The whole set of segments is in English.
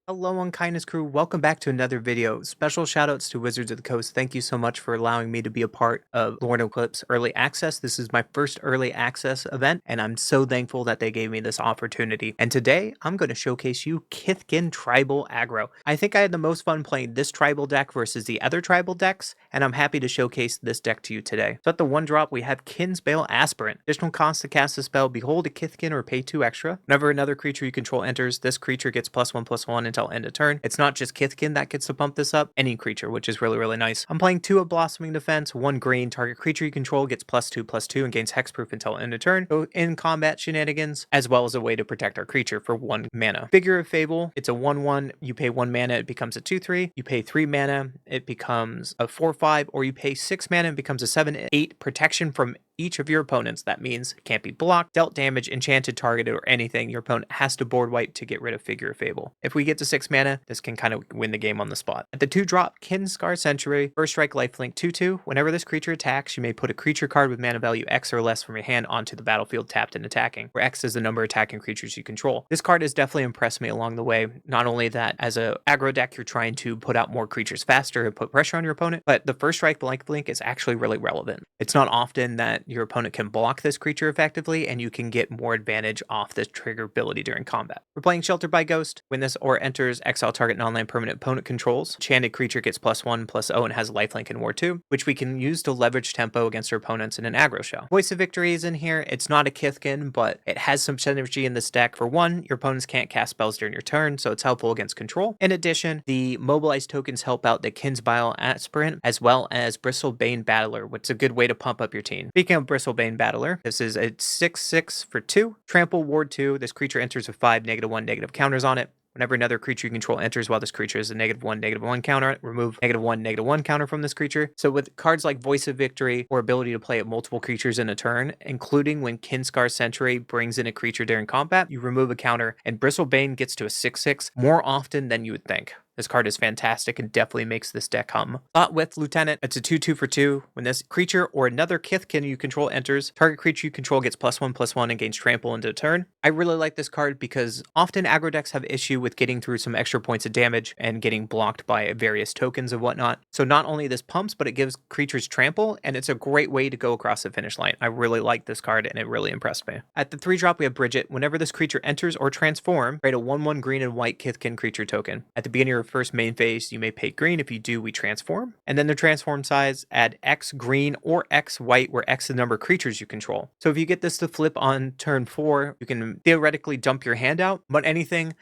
Hello, Unkindness crew. Welcome back to another video. Special shoutouts to Wizards of the Coast. Thank you so much for allowing me to be a part of Lorwyn Eclipse Early Access. This is my first Early Access event, and I'm so thankful that they gave me this opportunity. And today, I'm going to showcase you Kithkin Tribal Aggro. I think I had the most fun playing this tribal deck versus the other tribal decks, and I'm happy to showcase this deck to you today. So at the 1-drop, we have Kinsbale Aspirant. Additional cost to cast the spell, behold a Kithkin or pay 2 extra. Whenever another creature you control enters, this creature gets +1/+1 until end of turn. It's not just Kithkin that gets to pump this up, any creature, which is really nice. I'm playing 2 of Blossoming Defense, 1 green. Target creature you control gets +2/+2 and gains hexproof until end of turn. So in combat shenanigans, as well as a way to protect our creature for 1 mana. Figure of Fable, it's a 1/1. You pay 1 mana, it becomes a 2/3. You pay 3 mana, it becomes a 4/5, or you pay 6 mana, it becomes a 7/8 protection from each of your opponents. That means it can't be blocked, dealt damage, enchanted, targeted, or anything. Your opponent has to board wipe to get rid of Figure of Fable. If we get to 6 mana, this can kind of win the game on the spot. At the 2-drop, Kinscar Sentry, first strike, lifelink 2/2. Whenever this creature attacks, you may put a creature card with mana value X or less from your hand onto the battlefield tapped and attacking, where X is the number of attacking creatures you control. This card has definitely impressed me along the way. Not only that, as a aggro deck, you're trying to put out more creatures faster and put pressure on your opponent, but the first strike lifelink is actually really relevant. It's not often that your opponent can block this creature effectively, and you can get more advantage off this trigger ability during combat. We're playing Shelter by Ghost. When this aura enters, exile target non-land permanent opponent controls. Enchanted creature gets +1/+0 and has lifelink in War 2, which we can use to leverage tempo against our opponents in an aggro shell. Voice of Victory is in here. It's not a Kithkin, but it has some synergy in this deck. For one, your opponents can't cast spells during your turn, so it's helpful against control. In addition, the mobilized tokens help out the Kinsbale Aspirant, as well as Bristlebane Battler, which is a good way to pump up your team. Speaking of Bristlebane Battler, this is a 6/6 for 2. Trample Ward 2. This creature enters with 5 -1 negative counters on it. Whenever another creature you control enters while this creature is a -1/-1 counter, remove -1/-1 counter from this creature. So with cards like Voice of Victory or ability to play at multiple creatures in a turn, including when Kinscar Sentry brings in a creature during combat, you remove a counter, and Bristlebane gets to a 6/6 more often than you would think. This card is fantastic and definitely makes this deck hum. Thought with Lieutenant, it's a 2/2 for 2. When this creature or another Kithkin you control enters, target creature you control gets +1/+1 and gains trample into the turn. I really like this card because often aggro decks have issue with getting through some extra points of damage and getting blocked by various tokens and whatnot. So not only this pumps, but it gives creatures trample, and it's a great way to go across the finish line. I really like this card, and it really impressed me. At the 3-drop, we have Bridget. Whenever this creature enters or transforms, create a 1/1 green and white Kithkin creature token. At the beginning of first main phase, you may pay green. If you do, we transform. And then the transform size, add X green or X white, where X is the number of creatures you control. So if you get this to flip on turn 4, you can theoretically dump your hand out, but anything,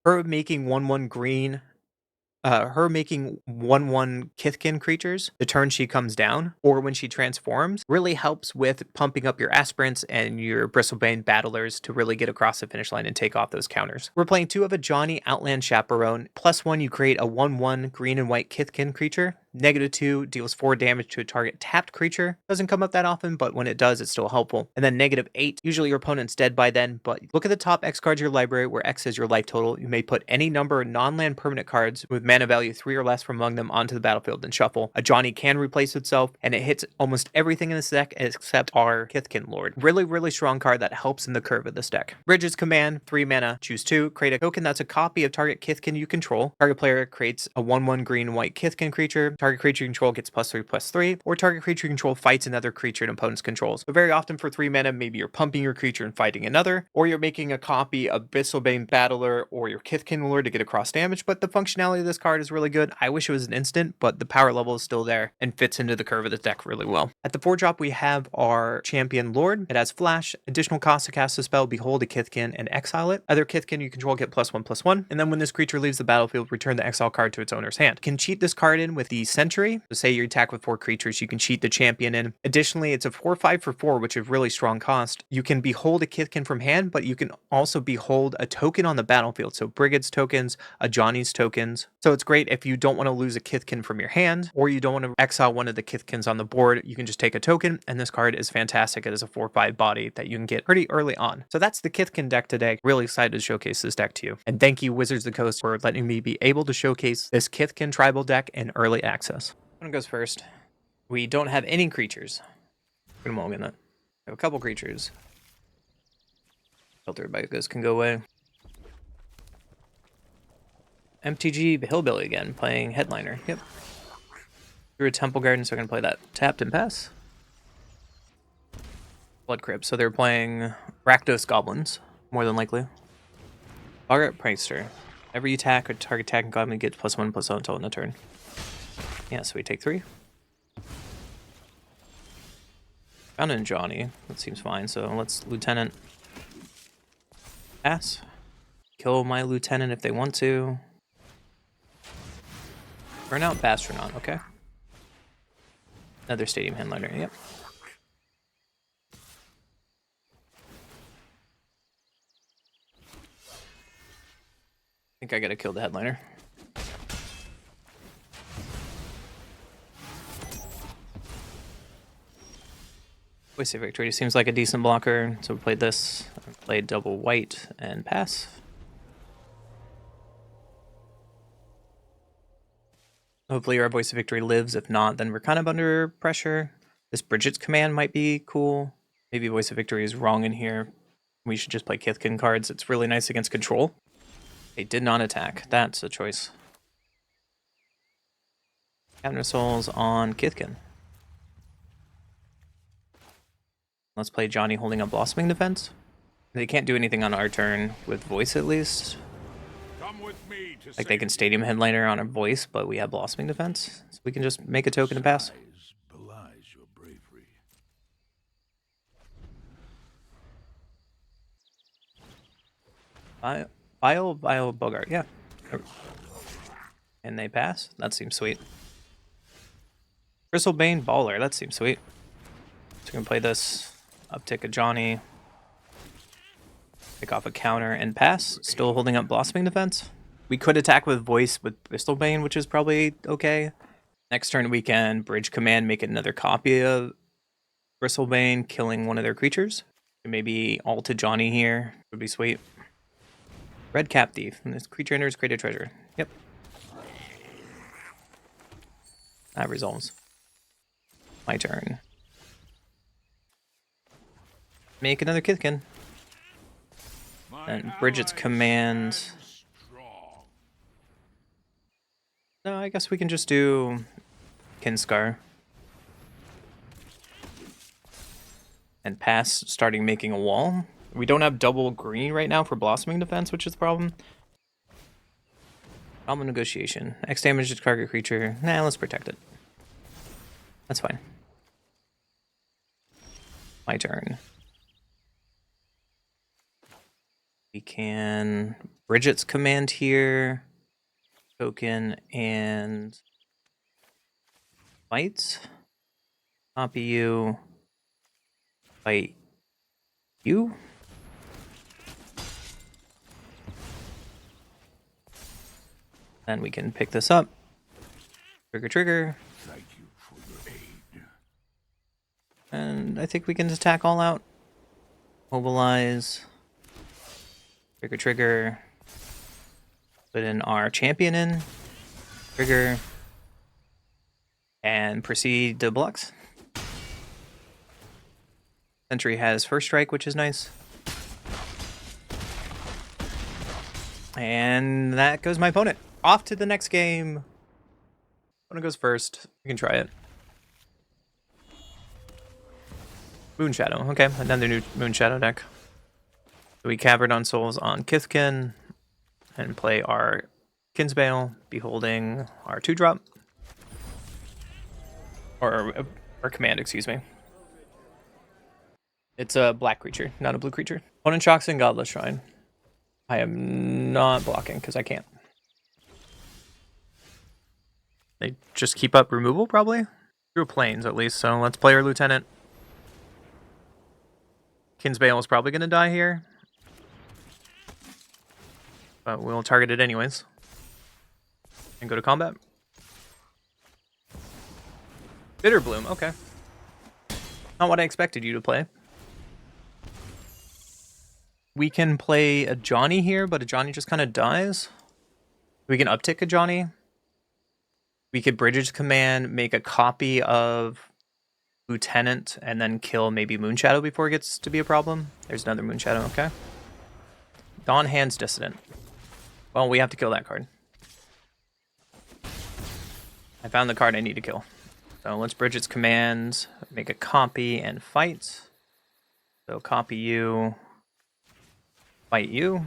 her making 1/1 green, her making 1/1 Kithkin creatures the turn she comes down, or when she transforms, really helps with pumping up your aspirants and your Bristlebane Battlers to really get across the finish line and take off those counters. We're playing 2 of a Johnny Outland Chaperone. +1, you create a 1/1 green and white Kithkin creature. -2 deals 4 damage to a target tapped creature. Doesn't come up that often, but when it does, it's still helpful. And then -8, usually your opponent's dead by then, but look at the top X cards of your library, where X is your life total. You may put any number of non-land permanent cards with mana value 3 or less from among them onto the battlefield and shuffle. A Johnny can replace itself, and it hits almost everything in this deck except our Kithkin Lord. Really strong card that helps in the curve of this deck. Bridges command, 3 mana, choose 2, create a token that's a copy of target Kithkin you control. Target player creates a 1/1 green and white Kithkin creature. Target creature you control gets +3/+3, or target creature you control fights another creature an opponent's controls. So very often for 3 mana, maybe you're pumping your creature and fighting another, or you're making a copy of Bristlebane Battler or your Kithkin Lord to get across damage, but the functionality of this card is really good. I wish it was an instant, but the power level is still there and fits into the curve of the deck really well. At the 4-drop, we have our Champion Lord. It has Flash, additional cost to cast a spell, behold a Kithkin, and exile it. Other Kithkin you control get +1/+1, and then when this creature leaves the battlefield, return the exile card to its owner's hand. You can cheat this card in with the Sentry. So say you attack with 4 creatures, you can cheat the Champion in. Additionally, it's a 4/5 for 4, which is really strong cost. You can behold a Kithkin from hand, but you can also behold a token on the battlefield. So Brigade's tokens, a Johnny's tokens. So it's great if you don't want to lose a Kithkin from your hand, or you don't want to exile one of the Kithkins on the board. You can just take a token, and this card is fantastic. It is a 4/5 body that you can get pretty early on. So that's the Kithkin deck today. Really excited to showcase this deck to you. And thank you, Wizards of the Coast, for letting me be able to showcase this Kithkin tribal deck in early access. One goes first. We don't have any creatures. I'm gonna mulligan that. We have a couple creatures. Shelter by Ghost can go away. MTG Hillbilly again, playing Headliner. Yep. Through a Temple Garden, so we're going to play that. Tapped and pass. Blood Crypt, so they're playing Rakdos Goblins, more than likely. Bogart Prankster. Every attack or target attacking goblin gets +1/+1 until in a turn. Yeah, so we take 3. Found in Johnny. That seems fine, so let's Lieutenant pass. Kill my Lieutenant if they want to. Burn out Bastronaut, okay. Another Stadium Headliner, yep. I think I gotta kill the Headliner. Voice of Victory seems like a decent blocker, so we played this. Played double white and pass. Hopefully our Voice of Victory lives. If not, then we're kind of under pressure. This Bridget's command might be cool. Maybe Voice of Victory is wrong in here. We should just play Kithkin cards. It's really nice against control. They did not attack. That's a choice. Cabinet of Souls on Kithkin. Let's play Johnny holding up Blossoming Defense. They can't do anything on our turn with Voice, at least. Like they can Stadium Headliner on a Voice, but we have Blossoming Defense. So we can just make a token to pass. Bile Bogart, yeah. And they pass. That seems sweet. Bristlebane Baller, that seems sweet. So we can play this. Uptick a Johnny. Pick off a counter and pass. Still holding up Blossoming Defense. We could attack with Voice with Bristlebane, which is probably okay. Next turn we can Bridge Command, make another copy of Bristlebane, killing one of their creatures. Maybe all to Johnny here. Would be sweet. Red Cap Thief. When this creature enters, create a treasure. Yep. That resolves. My turn. Make another Kithkin. And Bridget's command. No, I guess we can just do Kinscar. And pass, starting making a wall. We don't have double green right now for Blossoming Defense, which is the problem. Problem Negotiation. X damage to target creature. Nah, let's protect it. That's fine. My turn. We can Bridget's command here. Token and fight. Copy you. Fight you. Then we can pick this up. Trigger. Thank you for your aid. And I think we can attack all out. Mobilize. Trigger. Put in our champion in. Trigger. And proceed to blocks. Sentry has first strike, which is nice. And that goes my opponent. Off to the next game. Opponent goes first. You can try it. Moonshadow. Okay, another new Moonshadow deck. So we Cavern Souls on Kithkin. And play our Kinsbale, be holding our 2-drop. Or command, excuse me. It's a black creature, not a blue creature. Opponent shocks in Godless Shrine. I am not blocking because I can't. They just keep up removal, probably? Through planes, at least, so let's play our Lieutenant. Kinsbale is probably going to die here. But we'll target it anyways. And go to combat. Bitterbloom, okay. Not what I expected you to play. We can play a Johnny here, but a Johnny just kind of dies. We can uptick a Johnny. We could Bridges command, make a copy of Lieutenant, and then kill maybe Moonshadow before it gets to be a problem. There's another Moonshadow, okay. Dawn Hands Dissident. Well, we have to kill that card. I found the card I need to kill. So let's bridge its commands, make a copy, and fight. So copy you, fight you.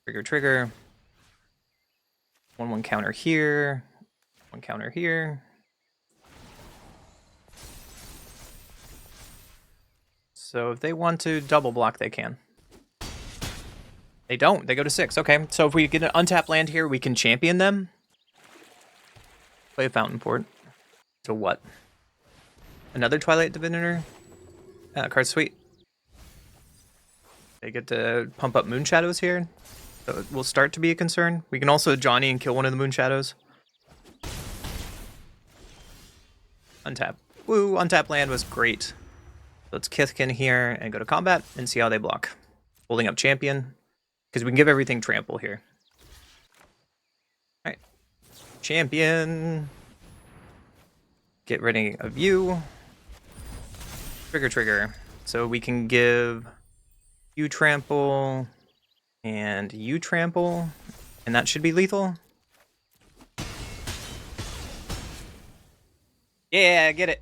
Trigger, trigger. 1/1 counter here. 1 counter here. So if they want to double block, they can. They don't. They go to 6. Okay, so if we get an untapped land here, we can champion them. Play a Fountain Port. So what? Another Twilight Diviner? Card's sweet. They get to pump up Moonshadows here. So it will start to be a concern. We can also Johnny and kill one of the Moonshadows. Untap. Woo, untap land was great. Let's Kithkin here and go to combat and see how they block. Holding up champion. Because we can give everything trample here. Alright. Champion. Get rid of you. Trigger, trigger. So we can give you trample and you trample. And that should be lethal. Yeah, get it.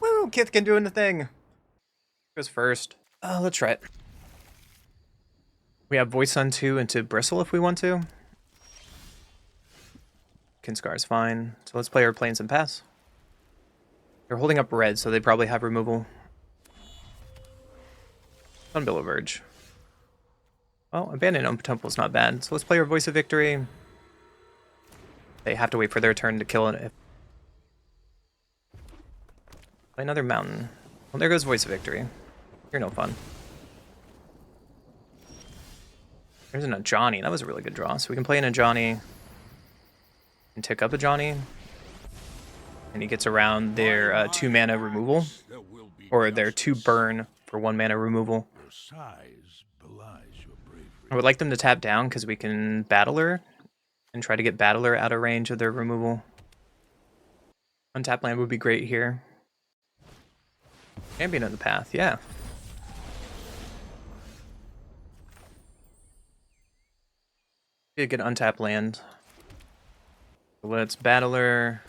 Woo, Kithkin doing the thing. Goes first. Let's try it. We have Voice on 2 into Bristle if we want to. Kinscar is fine. So let's play our Plains and pass. They're holding up red, so they probably have removal. Sunbillow Verge. Well, Abandoned Open Temple is not bad. So let's play our Voice of Victory. They have to wait for their turn to kill it. Play another Mountain. Well, there goes Voice of Victory. You're no fun. There's an Ajani. That was a really good draw. So we can play an Ajani and tick up Ajani. And he gets around their 2 mana removal. Or their 2 burn for 1 mana removal. I would like them to tap down because we can Battler and try to get Battler out of range of their removal. Untap land would be great here. Champion of the Path, yeah. Be a good untap land. Let's Battler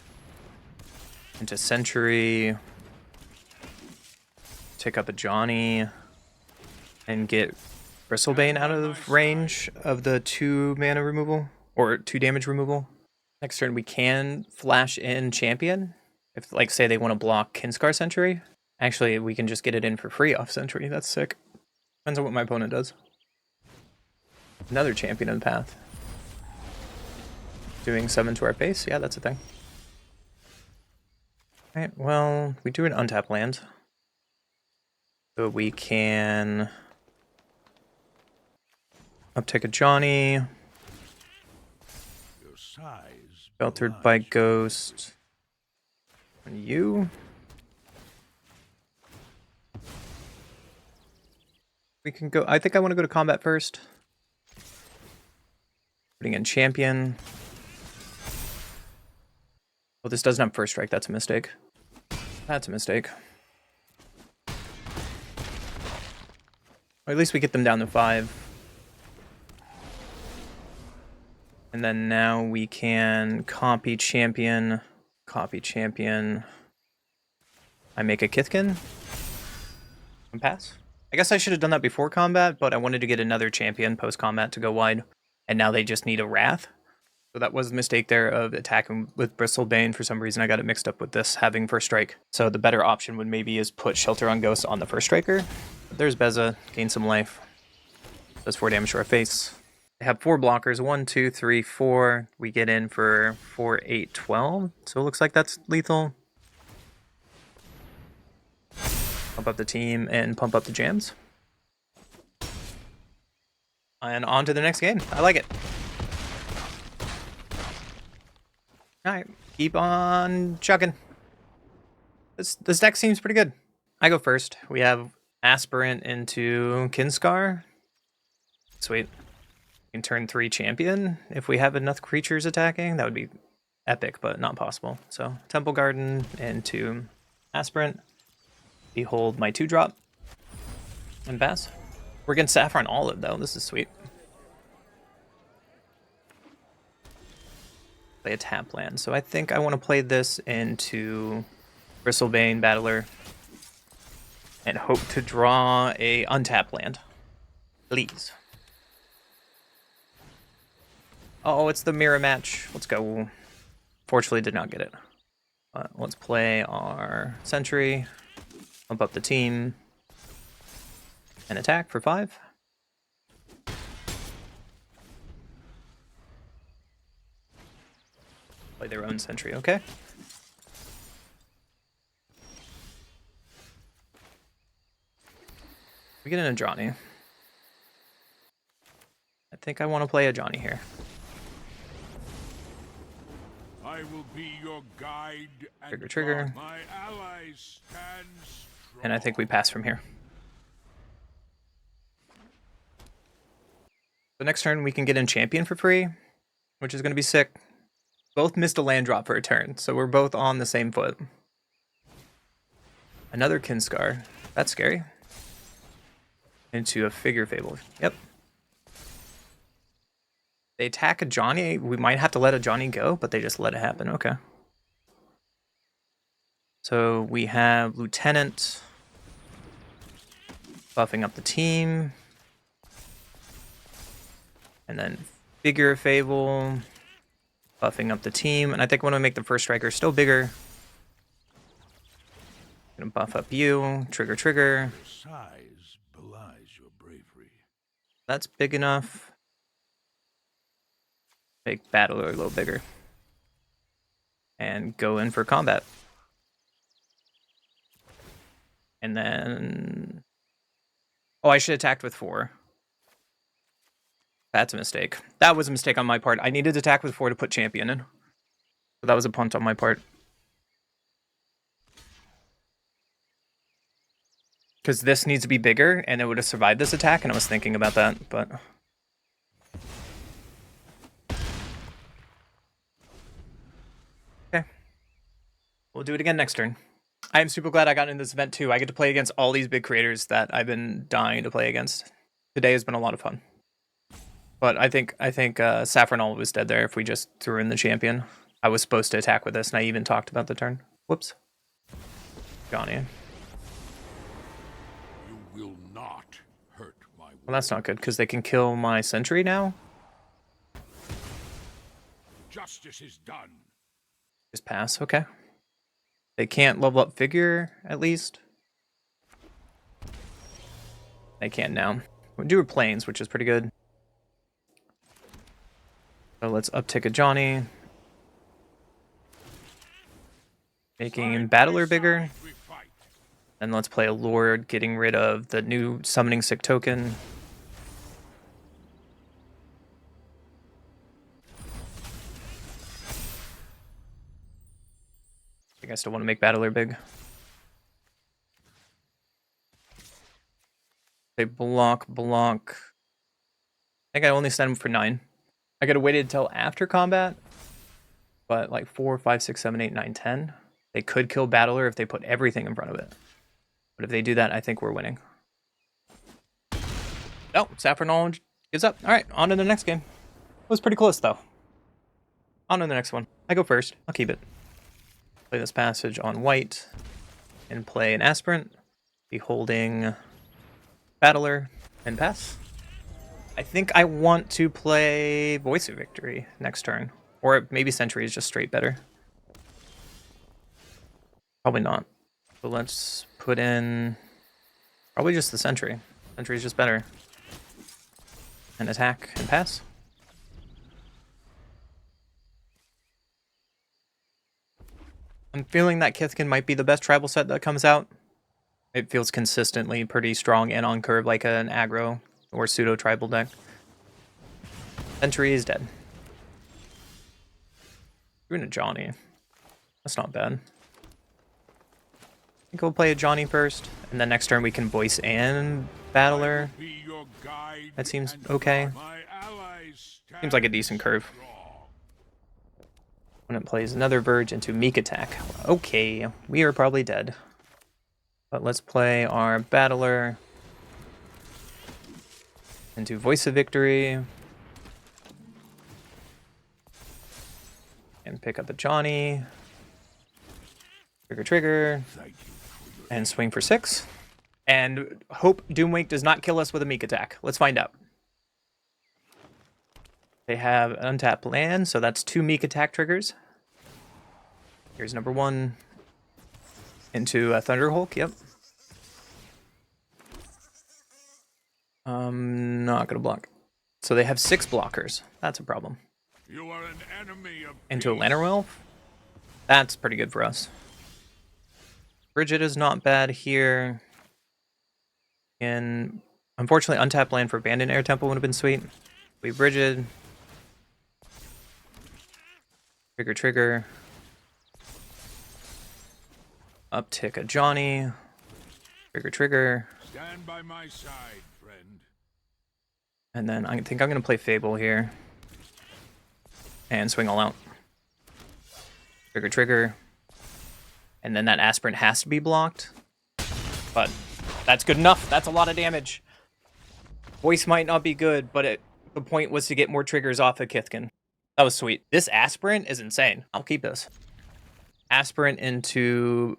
into Century. Take up a Johnny. And get Bristlebane out of range of the 2 mana removal. Or 2 damage removal. Next turn we can flash in Champion. If, like, say they want to block Kinscar Century. Actually, we can just get it in for free off Century. That's sick. Depends on what my opponent does. Another Champion of the Path. Doing 7 to our face? Yeah, that's a thing. Alright, well, we do an untap land. So we can uptake a Johnny. Sheltered by Ghost. And you. We can go. I think I want to go to combat first. Putting in Champion. Well, this doesn't have first strike. That's a mistake. That's a mistake. Or at least we get them down to 5. And then now we can copy Champion. Copy Champion. I make a Kithkin. And pass. I guess I should have done that before combat, but I wanted to get another Champion post-combat to go wide. And now they just need a Wrath. So that was a mistake there of attacking with Bristlebane. For some reason I got it mixed up with this having first strike. So the better option would maybe is put Shelter on Ghost on the first striker. But there's Beza, gain some life. Does 4 damage to our face. They have 4 blockers, 1, 2, 3, 4. We get in for 4, 8, 12. So it looks like that's lethal. Pump up the team and pump up the jams. And on to the next game. I like it. Alright, keep on chucking. This deck seems pretty good. I go first. We have Aspirant into Kinscar. Sweet. We can turn 3 Champion if we have enough creatures attacking. That would be epic, but not possible. So, Temple Garden into Aspirant. Behold my 2-drop. And pass. We're against Saffron Olive, though. This is sweet. play a tap land. So I think I want to play this into Bristlebane Battler and hope to draw a untap land. Please. Oh, it's the mirror match. Let's go. Fortunately, did not get it. Let's play our Sentry, bump up the team, and attack for 5. Play their own Sentry, okay. We get an Ajani. I think I want to play Ajani here. I will be your guide and Trigger. my allies stand strong. And I think we pass from here. The next turn we can get in Champion for free, which is going to be sick. Both missed a land drop for a turn, so we're both on the same foot. Another Kinscar. That's scary. Into a Figure Fable. Yep. They attack a Johnny. We might have to let a Johnny go, but they just let it happen. Okay. So we have Lieutenant buffing up the team. And then Figure Fable buffing up the team. And I think I want to make the first striker still bigger. Gonna buff up you. Trigger. Your size belies your bravery. That's big enough. Make Battler a little bigger. And go in for combat. And then... Oh, I should have attacked with 4. That's a mistake. That was a mistake on my part. I needed to attack with 4 to put Champion in. So that was a punt on my part. Because this needs to be bigger, and it would have survived this attack, and I was thinking about that, but... Okay. We'll do it again next turn. I am super glad I got into this event, too. I get to play against all these big creators that I've been dying to play against. Today has been a lot of fun. But I think Saffron was dead there if we just threw in the Champion. I was supposed to attack with this, and I even talked about the turn. Whoops. Johnny. You will not hurt my will. Well, that's not good, because they can kill my Sentry now. Justice is done. Just pass, okay. They can't level up Figure, at least. They can now. We'll do Plains, which is pretty good. So let's uptick a Johnny. Making Battler bigger. And let's play a Lord, getting rid of the new Summoning Sick token. I think I still want to make Battler big. They block. I think I only send them for 9. I could have waited until after combat, but like 4, 5, 6, 7, 8, 9, 10. They could kill Battler if they put everything in front of it. But if they do that, I think we're winning. Oh, Saffron Knowledge gives up. All right, on to the next game. It was pretty close, though. On to the next one. I go first. I'll keep it. Play this passage on white and play an Aspirant. Be holding Battler and pass. I think I want to play Voice of Victory next turn. Or maybe Sentry is just straight better. Probably not. So let's put in probably just the Sentry. Sentry is just better. And attack and pass. I'm feeling that Kithkin might be the best tribal set that comes out. It feels consistently pretty strong and on curve like an aggro or pseudo tribal deck. Sentry is dead. Doing a Johnny. That's not bad. I think we'll play a Johnny first, and then next turn we can voice and Battler. That seems okay. Seems like a decent curve. Opponent plays another Verge into Meek attack. Okay, we are probably dead. But let's play our Battler into Voice of Victory. And pick up a Johnny. Trigger. And swing for 6. And hope Doomwink does not kill us with a Meek attack. Let's find out. They have untapped land, so that's 2 Meek attack triggers. Here's number 1. Into a Thunderhulk, yep. Not gonna block. So they have 6 blockers. That's a problem. You are an enemy of Into a Lantern Elf. That's pretty good for us. Bridget is not bad here. And unfortunately, untapped land for Abandoned Air Temple would have been sweet. We Bridget. Trigger. Uptick a Johnny. Trigger. Stand by my side, friend. And then I think I'm going to play Fable here. And swing all out. Trigger. And then that Aspirant has to be blocked. But that's good enough. That's a lot of damage. Voice might not be good, but the point was to get more triggers off of Kithkin. That was sweet. This Aspirant is insane. I'll keep this. Aspirant into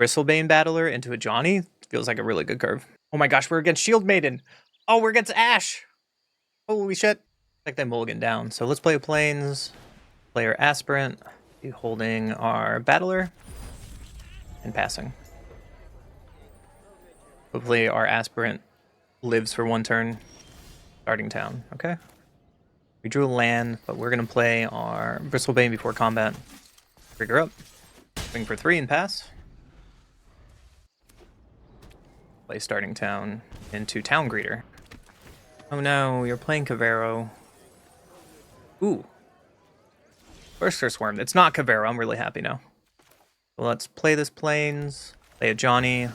Bristlebane Battler into a Johnny. Feels like a really good curve. Oh my gosh, we're against Shield Maiden. Oh, we're against Ash. Holy shit. Like they mulligan down. So let's play Plains. Player Aspirant. Be holding our Battler. And passing. Hopefully our Aspirant lives for 1 turn. Starting town. Okay. We drew a land, but we're going to play our Bristlebane before combat. Trigger up. Swing for 3 and pass. Play starting town into Town Greeter. Oh no, you're playing Kavero. Ooh. Burster Swarm. It's not Kavero. I'm really happy now. So let's play this Plains. Play a Johnny.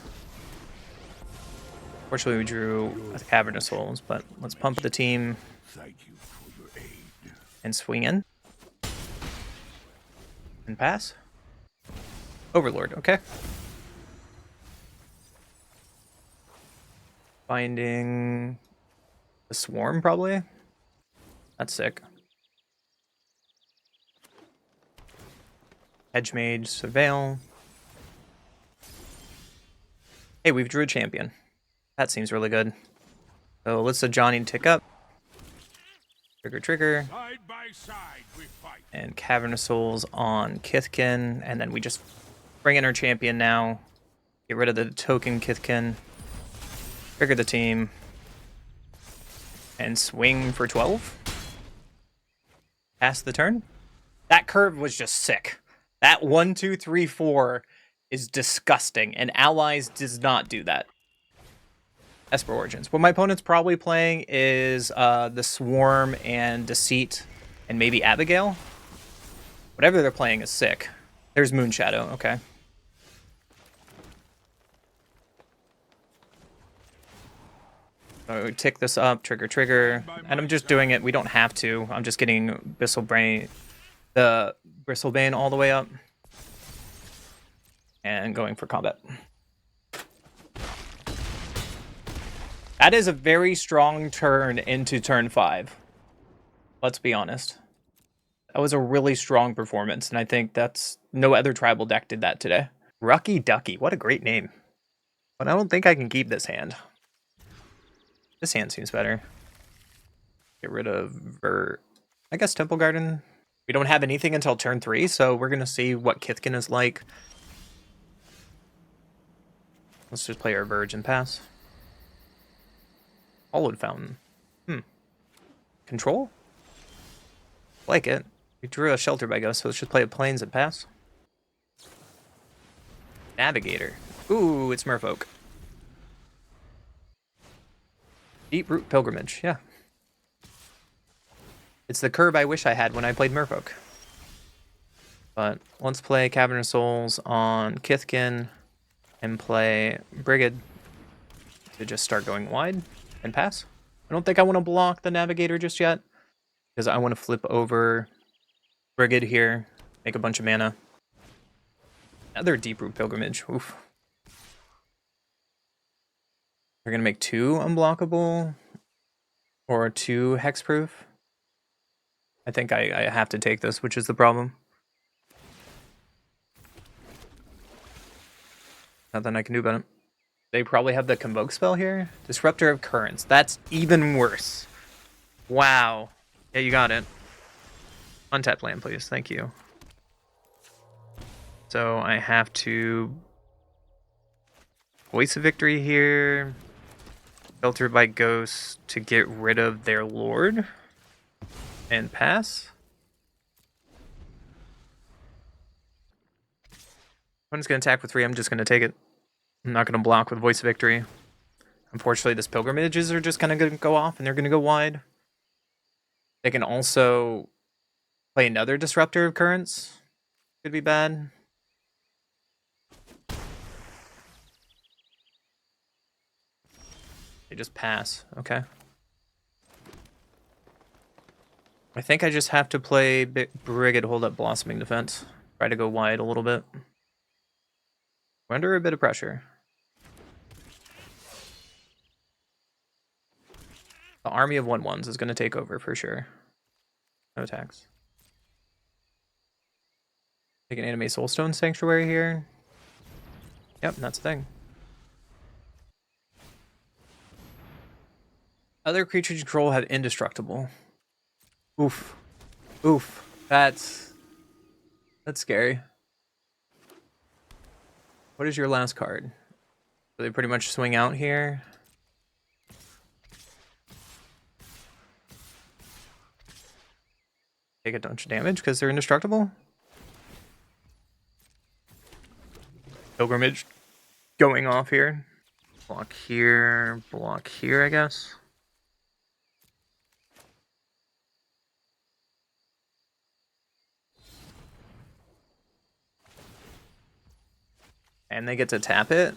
Fortunately, we drew a Cavernous Souls, but let's pump the team. Thank you for your aid. And swing in. And pass. Overlord, okay. Finding the Swarm, probably. That's sick. Edge Mage, Surveil. Hey, we've drew a champion. That seems really good. So let's let Johnny tick up. Trigger. Side by side we fight. And Cavernous Souls on Kithkin. And then we just bring in our champion now. Get rid of the token Kithkin. Trigger the team. And swing for 12. Pass the turn. That curve was just sick. That 1, 2, 3, 4 is disgusting. And Allies does not do that. Esper Origins. What my opponent's probably playing is the Swarm and Deceit and maybe Abagail. Whatever they're playing is sick. There's Moonshadow, okay. So we tick this up, trigger. And I'm just doing it. We don't have to. I'm just getting the Bristlebane all the way up. And going for combat. That is a very strong turn into turn 5. Let's be honest. That was a really strong performance, and I think that's no other tribal deck did that today. Rucky Ducky, what a great name. But I don't think I can keep this hand. This hand seems better. Get rid of I guess Temple Garden. We don't have anything until turn 3, so we're gonna see what Kithkin is like. Let's just play our Verge and pass. Hollowed Fountain. Control? Like it. We drew a Shelter by Ghost, so let's just play a Plains and pass. Navigator. Ooh, it's Merfolk. Deep Root Pilgrimage, yeah. It's the curve I wish I had when I played Merfolk. But let's play Cavernous Souls on Kithkin and play Brigid to just start going wide. And pass. I don't think I want to block the Navigator just yet, because I want to flip over Brigid here, make a bunch of mana. Another Deep Root Pilgrimage. Oof. We're going to make 2 unblockable or 2 hexproof. I think I have to take this, which is the problem. Nothing I can do about it. They probably have the Convoke spell here. Disruptor of Currents. That's even worse. Wow. Yeah, you got it. Untap land, please. Thank you. So I have to Voice of Victory here. Filter by Ghosts to get rid of their Lord. And pass. Opponent's going to attack with 3. I'm just going to take it. I'm not going to block with Voice of Victory. Unfortunately, this Pilgrimages are just kind of going to go off, and they're going to go wide. They can also play another Disruptor of Currents. Could be bad. They just pass. Okay. I think I just have to play Brigade, hold up Blossoming Defense. Try to go wide a little bit. We're under a bit of pressure. The army of 1/1s is going to take over for sure. No attacks. Take an Anime Soulstone Sanctuary here. Yep, that's the thing. Other creatures you control have Indestructible. Oof. Oof. That's scary. What is your last card? So they pretty much swing out here. Take a bunch of damage because they're indestructible. Pilgrimage going off here. Block here, I guess. And they get to tap it.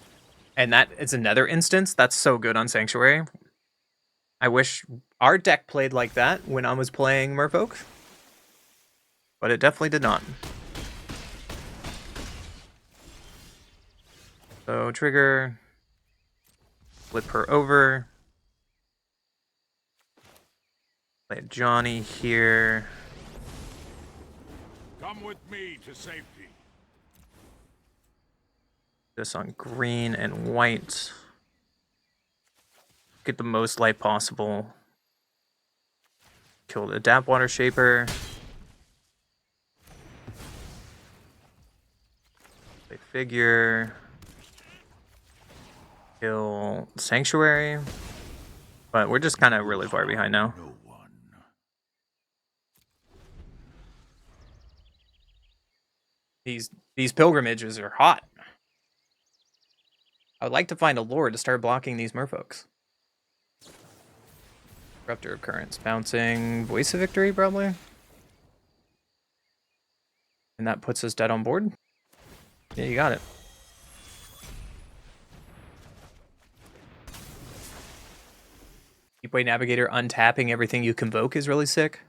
And that is another instance. That's so good on Sanctuary. I wish our deck played like that when I was playing Merfolk. But it definitely did not. So trigger. Flip her over. Play Johnny here. Come with me to safety. This on green and white. Get the most light possible. Kill the Adapt Water Shaper. Play Figure. Kill Sanctuary. But we're just kind of really far behind now. These pilgrimages are hot. I would like to find a lord to start blocking these merfolks. Disruptor of Currents. Bouncing Voice of Victory, probably. And that puts us dead on board. Yeah, you got it. Deepway Navigator untapping everything you convoke is really sick.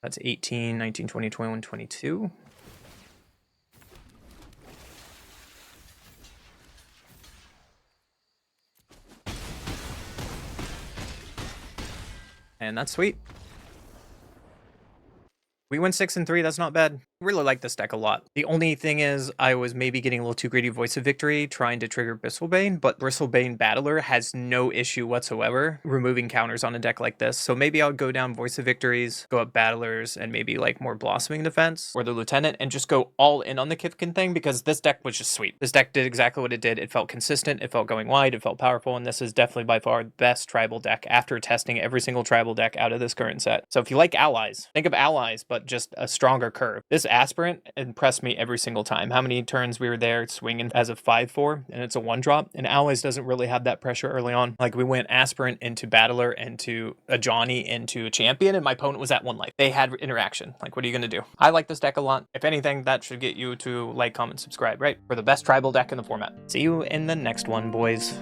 That's 18, 19, 20, 21, 22. And that's sweet. We went 6-3, that's not bad. I really like this deck a lot. The only thing is I was maybe getting a little too greedy Voice of Victory trying to trigger Bristlebane, but Bristlebane Battler has no issue whatsoever removing counters on a deck like this. So maybe I'll go down Voice of Victories, go up Battlers, and maybe like more Blossoming Defense or the Lieutenant and just go all in on the Kithkin thing because this deck was just sweet. This deck did exactly what it did. It felt consistent, it felt going wide, it felt powerful, and this is definitely by far the best tribal deck after testing every single tribal deck out of this current set. So if you like allies, think of allies, but just a stronger curve. This Aspirant impressed me every single time. How many turns we were there swinging as a 5/4 and it's a 1-drop, and allies doesn't really have that pressure early on. Like we went Aspirant into Battler into a Johnny into a Champion, and my opponent was at 1 life. They had interaction. Like, what are you gonna do? I like this deck a lot. If anything, that should get you to like, comment, subscribe, right? For the best tribal deck in the format. See you in the next one, boys.